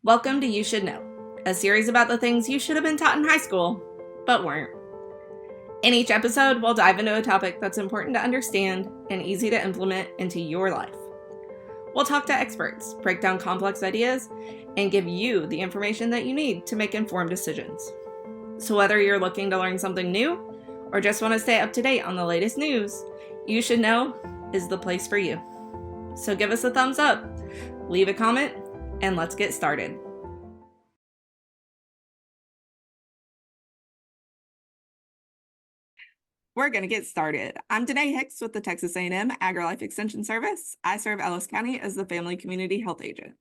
Welcome to You Should Know, a series about the things you should have been taught in high school, but weren't. In each episode, we'll dive into a topic that's important to understand and easy to implement into your life. We'll talk to experts, break down complex ideas, and give you the information that you need to make informed decisions. So whether you're looking to learn something new or just want to stay up to date on the latest news, You Should Know is the place for you. So give us a thumbs up, leave a comment, and let's get started. We're going to get started. I'm Danae Hicks with the Texas A&M AgriLife Extension Service. I serve Ellis County as the Family Community Health Agent.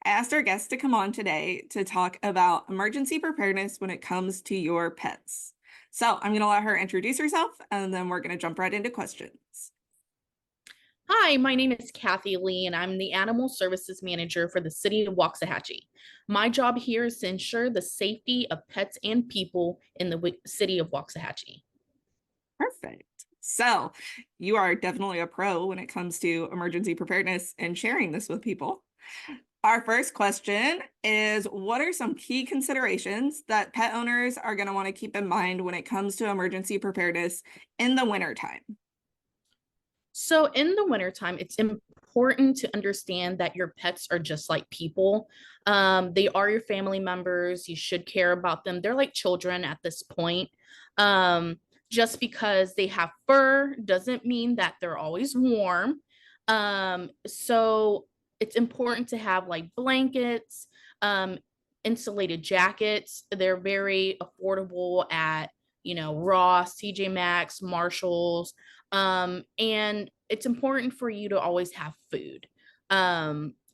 I asked our guest to come on today to talk about emergency preparedness when it comes to your pets. So I'm going to let her introduce herself, and then we're going to jump right into questions. Hi, my name is Cathy Lee, and I'm the Animal Services Manager for the City of Waxahachie. My job here is to ensure the safety of pets and people in the City of Waxahachie. Perfect. So you are definitely a pro when it comes to emergency preparedness and sharing this with people. Our first question is, what are some key considerations that pet owners are going to want to keep in mind when it comes to emergency preparedness in the wintertime? So in the wintertime, it's important to understand that your pets are just like people. They are your family members. You should care about them. They're like children at this point. Just because they have fur doesn't mean that they're always warm. So it's important to have like blankets, insulated jackets. They're very affordable at, Ross, TJ Maxx, Marshalls. And it's important for you to always have food.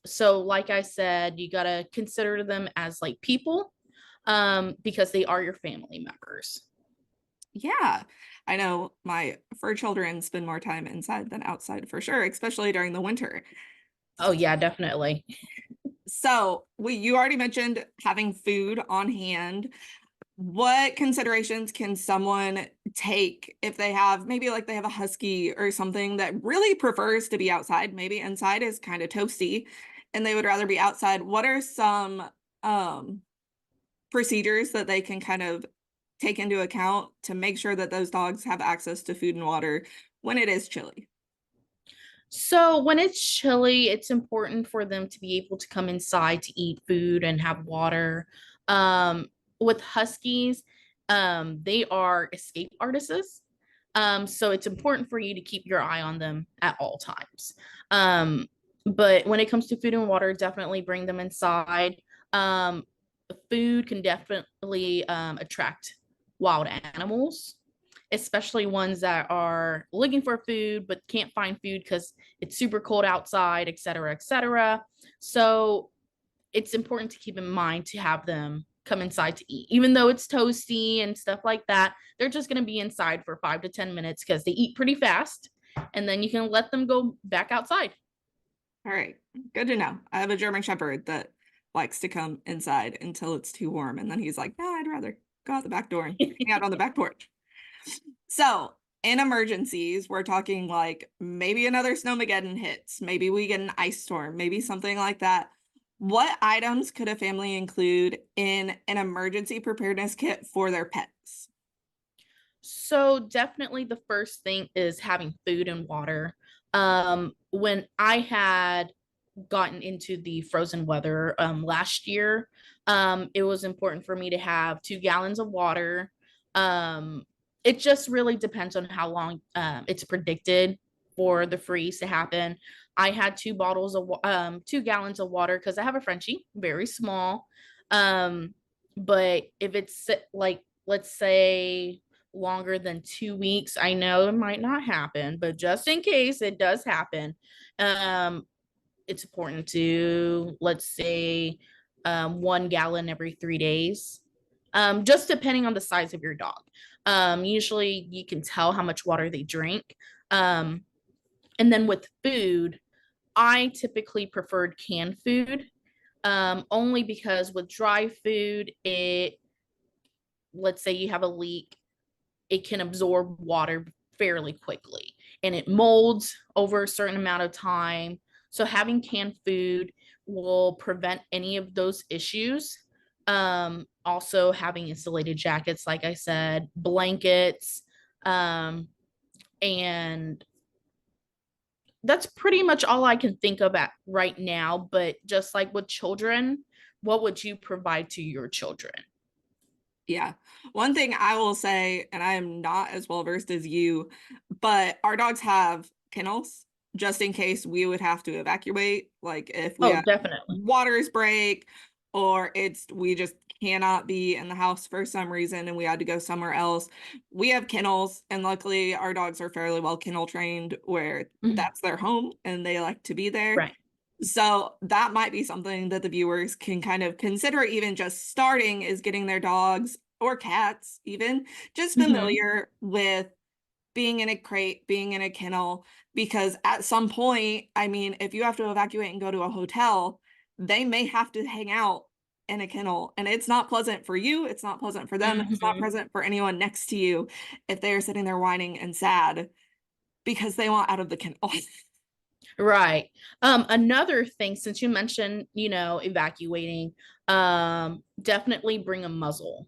So like I said, you got to consider them as like people, because they are your family members. Yeah, I know my fur children spend more time inside than outside for sure, especially during the winter. Oh yeah, definitely. So you already mentioned having food on hand. What considerations can someone take if they have maybe like they have a husky or something that really prefers to be outside? Maybe inside is kind of toasty and they would rather be outside. What are some procedures that they can kind of take into account to make sure that those dogs have access to food and water when it is chilly? So when it's chilly, it's important for them to be able to come inside to eat food and have water. With huskies, they are escape artists. So it's important for you to keep your eye on them at all times. But when it comes to food and water, definitely bring them inside. Um, Food can definitely attract wild animals, especially ones that are looking for food but can't find food because it's super cold outside, et cetera, et cetera. So it's important to keep in mind to have them come inside to eat. Even though it's toasty and stuff like that, they're just going to be inside for 5 to 10 minutes because they eat pretty fast. And then you can let them go back outside. All right, good to know. I have a German Shepherd that likes to come inside until it's too warm. And then he's like, no, I'd rather go out the back door and hang out on the back porch. So in emergencies, we're talking like maybe another snowmageddon hits, maybe we get an ice storm, maybe something like that. What items could a family include in an emergency preparedness kit for their pets? So definitely the first thing is having food and water. When I had gotten into the frozen weather last year, it was important for me to have 2 gallons of water. It just really depends on how long it's predicted for the freeze to happen. I had 2 gallons of water because I have a Frenchie, very small. But if it's like, let's say longer than 2 weeks, I know it might not happen, but just in case it does happen, it's important to, let's say, 1 gallon every 3 days, just depending on the size of your dog. Usually you can tell how much water they drink. And then with food, I typically preferred canned food, only because with dry food, let's say you have a leak, it can absorb water fairly quickly and it molds over a certain amount of time. So having canned food will prevent any of those issues. Also having insulated jackets, like I said, blankets, and that's pretty much all I can think of at right now. But just like with children, what would you provide to your children? Yeah. One thing I will say, and I am not as well versed as you, but our dogs have kennels just in case we would have to evacuate. Like if we Oh, have definitely. waters break or we just cannot be in the house for some reason and we had to go somewhere else. We have kennels, and luckily our dogs are fairly well kennel trained where Mhm. that's their home and they like to be there. Right. So that might be something that the viewers can kind of consider, even just starting, is getting their dogs or cats even just Hmm. familiar with being in a crate, being in a kennel, because at some point, I mean, if you have to evacuate and go to a hotel, they may have to hang out in a kennel, and it's not pleasant for you, it's not pleasant for them, it's not Hmm. pleasant for anyone next to you if they are sitting there whining and sad because they want out of the kennel. Right. Another thing, since you mentioned, evacuating, definitely bring a muzzle.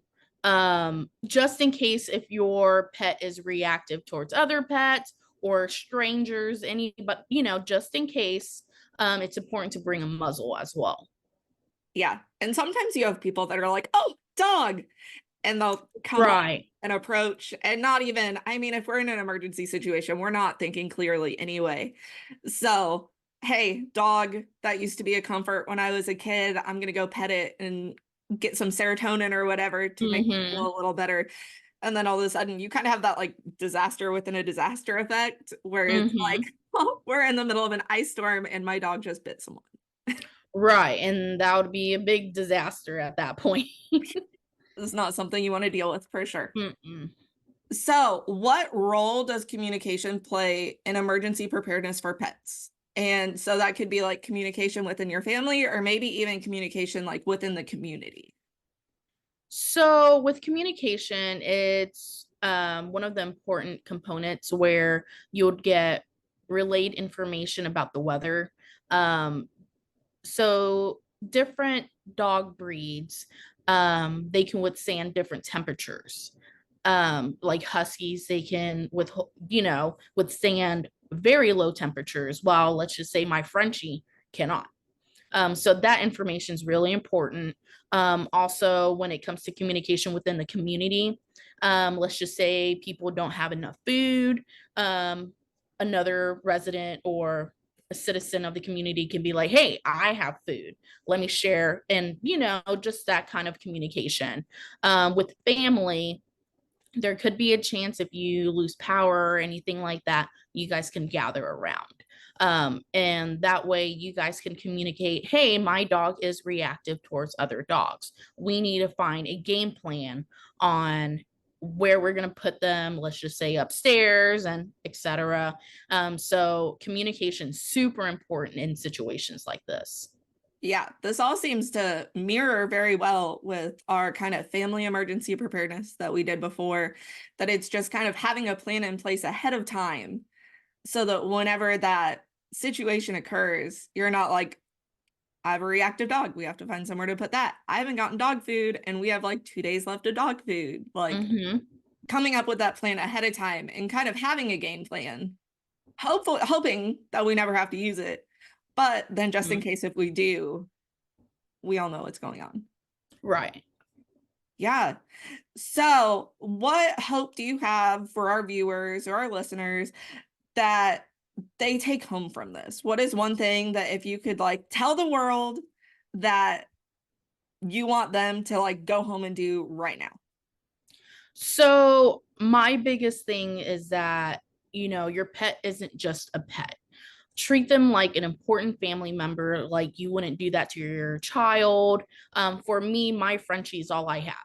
Just in case if your pet is reactive towards other pets or strangers, any, but just in case, it's important to bring a muzzle as well. Yeah. And sometimes you have people that are like, oh, dog. And they'll come up Right. and approach and not even, I mean, if we're in an emergency situation, we're not thinking clearly anyway. So, hey, dog, that used to be a comfort when I was a kid. I'm going to go pet it and get some serotonin or whatever to make me Hmm. feel a little better. And then all of a sudden, you kind of have that like disaster within a disaster effect where it's like, Hmm. oh, we're in the middle of an ice storm and my dog just bit someone. Right. And that would be a big disaster at that point. It's not something you want to deal with for sure. Mm-mm. So, what role does communication play in emergency preparedness for pets? And so that could be like communication within your family or maybe even communication like within the community. So with communication, it's one of the important components where you would get relayed information about the weather. Um, so different dog breeds, they can withstand different temperatures. Like huskies, they can withstand very low temperatures, while let's just say my Frenchie cannot. So that information is really important. Also, when it comes to communication within the community, let's just say people don't have enough food. Another resident or a citizen of the community can be like, hey, I have food. Let me share. And, just that kind of communication. With family, there could be a chance if you lose power or anything like that, you guys can gather around. And that way you guys can communicate, hey, my dog is reactive towards other dogs. We need to find a game plan on where we're going to put them, let's just say upstairs and etc. So communication super important in situations like this. Yeah, this all seems to mirror very well with our kind of family emergency preparedness that we did before, that it's just kind of having a plan in place ahead of time so that whenever that situation occurs, you're not like, I have a reactive dog. We have to find somewhere to put that. I haven't gotten dog food and we have like 2 days left of dog food. Like Mm-hmm. coming up with that plan ahead of time and kind of having a game plan, hoping that we never have to use it. But then just in Mm-hmm. case if we do, we all know what's going on. Right. Yeah. So, what hope do you have for our viewers or our listeners that they take home from this? What is one thing that if you could like tell the world that you want them to like go home and do right now? So, my biggest thing is that, your pet isn't just a pet. Treat them like an important family member, like you wouldn't do that to your child. For me, my Frenchie is all I have.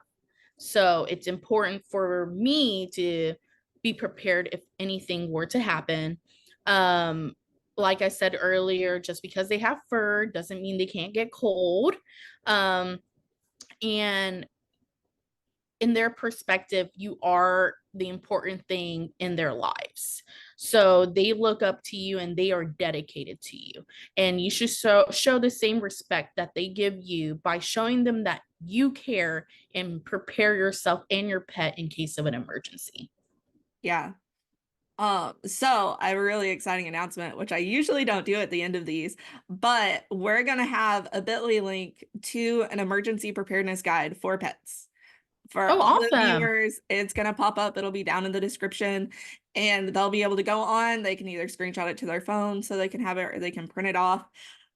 So, it's important for me to be prepared if anything were to happen. Um, like I said earlier, just because they have fur doesn't mean they can't get cold. Um, and in their perspective, you are the important thing in their lives. So they look up to you and they are dedicated to you. And you should show the same respect that they give you by showing them that you care and prepare yourself and your pet in case of an emergency. Yeah. So I have a really exciting announcement, which I usually don't do at the end of these, but we're going to have a bit.ly link to an emergency preparedness guide for pets. For Oh, all the awesome. viewers, it's going to pop up. It'll be down in the description, and they'll be able to go on. They can either screenshot it to their phone so they can have it, or they can print it off.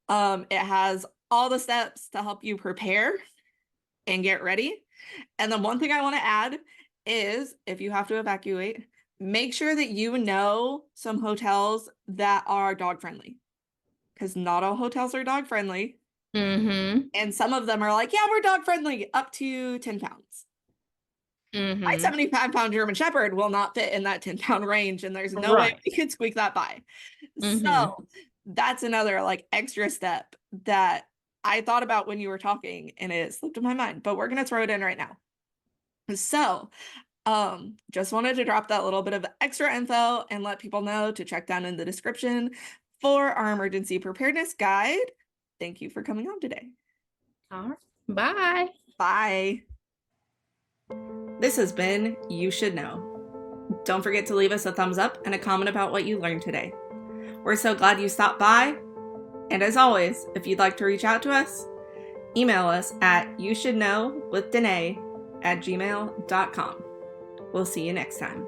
It has all the steps to help you prepare and get ready. And then one thing I want to add is if you have to evacuate, make sure that you know some hotels that are dog friendly, because not all hotels are dog friendly. Mm-hmm. And some of them are like, yeah, we're dog friendly up to 10 pounds. My Mm-hmm. 75-pound German Shepherd will not fit in that 10-pound range, and there's no way Right. we could squeak that by. Mm-hmm. So that's another like extra step that I thought about when you were talking, and it slipped in my mind, but we're going to throw it in right now. So just wanted to drop that little bit of extra info and let people know to check down in the description for our emergency preparedness guide. Thank you for coming on today. All right. Bye. Bye. This has been You Should Know. Don't forget to leave us a thumbs up and a comment about what you learned today. We're so glad you stopped by. And as always, if you'd like to reach out to us, email us at youshouldknowwithdanae@gmail.com. We'll see you next time.